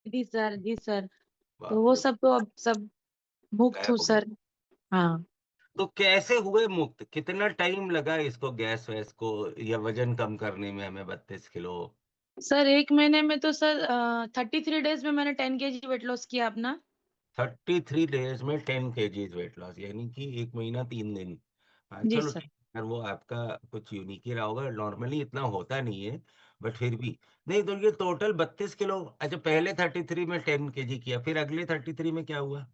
थी सर, जी सर। तो बाप वो रे! सब तो अब सब मुक्त गायब हूँ हो गई। सर। हाँ। तो कैसे हुए मुक्त? कितना टाइम लगा इसको गैस-वैस को या वज़न कम करने में हमें 32 किलो? सर 1 महीने में तो सर 33 डेज़ में मैंने 10 केजी वेट लॉस किया अपना। 33 डेज़ में 10 केजीज़ वेट लॉस यानी कि 1 महीना 3 दिन। हाँ, जी चलो सर। ठीक है, वो आपका कुछ यूनिक ही रहा होगा, नॉर्मली इतना होता नहीं है, बट फिर भी। नहीं तो ये टोटल 32 किलो अच्छा पहले 33 में 10 केजी किया, फिर अगले 33 में क्या हुआ?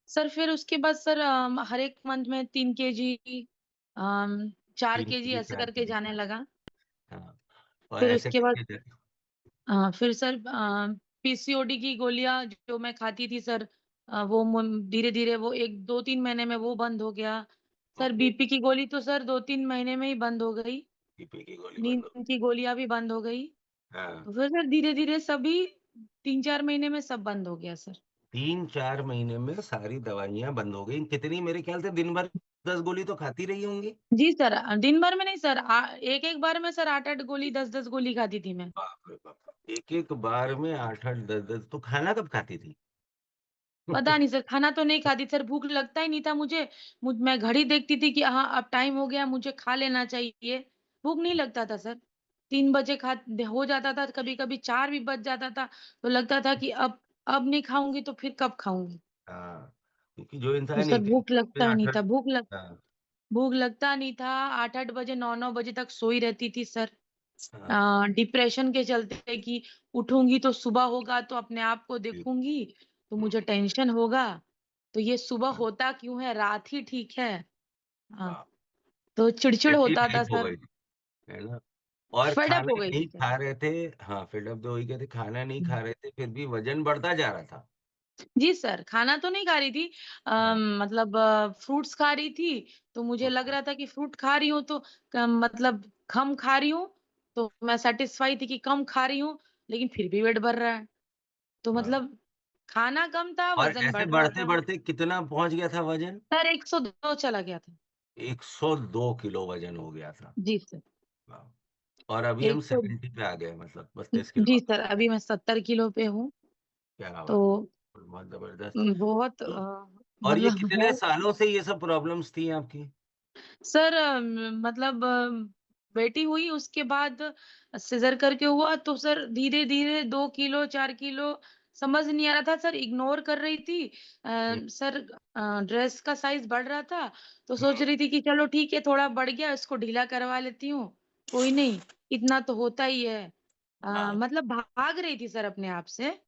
सर फिर उसके बाद सर हर एक मंथ में 3 केजी 4 3 केजी केजी, ऐसे 4 करके केजी जाने की। लगा। हाँ, और फिर ऐसे उसके बाद करके ज फिर सर पीसीओडी की गोलियाँ जो मैं खाती थी सर वो धीरे-धीरे वो 1 2-3 महीने में वो बंद हो गया। सर ओके, बीपी की गोली तो सर 2-3 महीने में ही बंद हो गई। बीपी की गोली बंद हो नींद की गोलियाँ भी बंद हो गई। हाँ, तो फिर सर धीरे-धीरे सभी 3-4 महीने में सब बंद हो गया सर। 3-4 महीने में सारी दवाइयाँ बंद हो गई। कितनी मेरे ख्याल से दिन भर 10 गोली तो खाती रही होंगी? जी सर दिन भर में नहीं सर एक-एक बार में सर 8-8 गोली 10-10 गोली खाती थी मैं। बाप रे बाप! एक-एक बार में 8-8 10-10 तो खाना कब खाती थी? पता नहीं सर, खाना तो नहीं खाती सर, भूख लगता ही नहीं था मुझे। मैं घड़ी देखती थी कि हाँ, अब टाइम हो गया, मुझे खा लेना चाहिए। भूख नहीं लगता था सर। 3 बजे हो जाता था, कभी-कभी 4 भी बज जाता था, तो लगता था कि अब नहीं खाऊँगी तो फिर कब खाऊँगी? हाँ, क्योंकि जो तो इंसान सर एक भूख में लगता नहीं 8-8 था, हाँ, भूख लगता नहीं था, 8-8 बजे, 9-9 बजे तक सोई रहती थी सर। हाँ, डिप्रेशन के चलते कि उठूँगी तो सुबह होगा तो अपने आप को जी, देखूँगी, तो हुँ, मुझे टेंशन होगा, तो ये सुबह हाँ, होता क्यों है? रात ही ठीक है। हाँ, हाँ, तो चिड़चिड़ ऐसी होता था टाइप हो सर, गई थी, है ना? और फेड अप खाना हो गई थी नहीं सर। खा रहे थे हाँ, फ़िलअप तो वही कहते खाना नहीं हुँ। खा रहे थे, फिर भी वज़न बढ़ता जा रहा था। जी सर, खाना तो नहीं खा रही थी हाँ, मतलब फ्रूट्स खा रही थी, तो मुझे लग ओके, रहा था कि फ्रूट खा रही हूँ तो मतलब कम खा रही हूँ, तो मैं सैटिस्फाई थी कि कम खा रही हूँ, लेकिन फिर भी वेट बढ़ रहा है। तो हाँ, मतलब खाना कम था, और वज़न ऐसे बढ़ रहा था। बढ़ते-बढ़ते कितना पहुँच गया था वज़न? सर 102 चला गया था। 102 किलो वज़न हो गया था। जी सर, वाह! और अभी हम 100 70 पे आ गए मतलब 32 किलो जी आ सर, अभी मैं 70 किलो पे हूँ, क्या तो बात है! बहुत ज़बरदस्त। बहुत तो और ये मतलब कितने बहुत सालों से ये सब प्रॉब्लम्स थी आपकी? सर मतलब बेटी हुई उसके बाद सिज़र करके हुआ तो सर धीरे-धीरे 2 किलो 4 किलो समझ नहीं आ रहा था सर इग्नोर कर रही थी। हुँ, सर ड्रेस का साइज़ बढ़ रहा था तो सोच हुँ, रही थी कि चलो ठीक है थोड़ा बढ़ गया इसको ढीला करवा लेती हूँ, कोई नहीं इतना तो होता ही है। हाँ, मतलब भाग रही थी सर अपने आप से।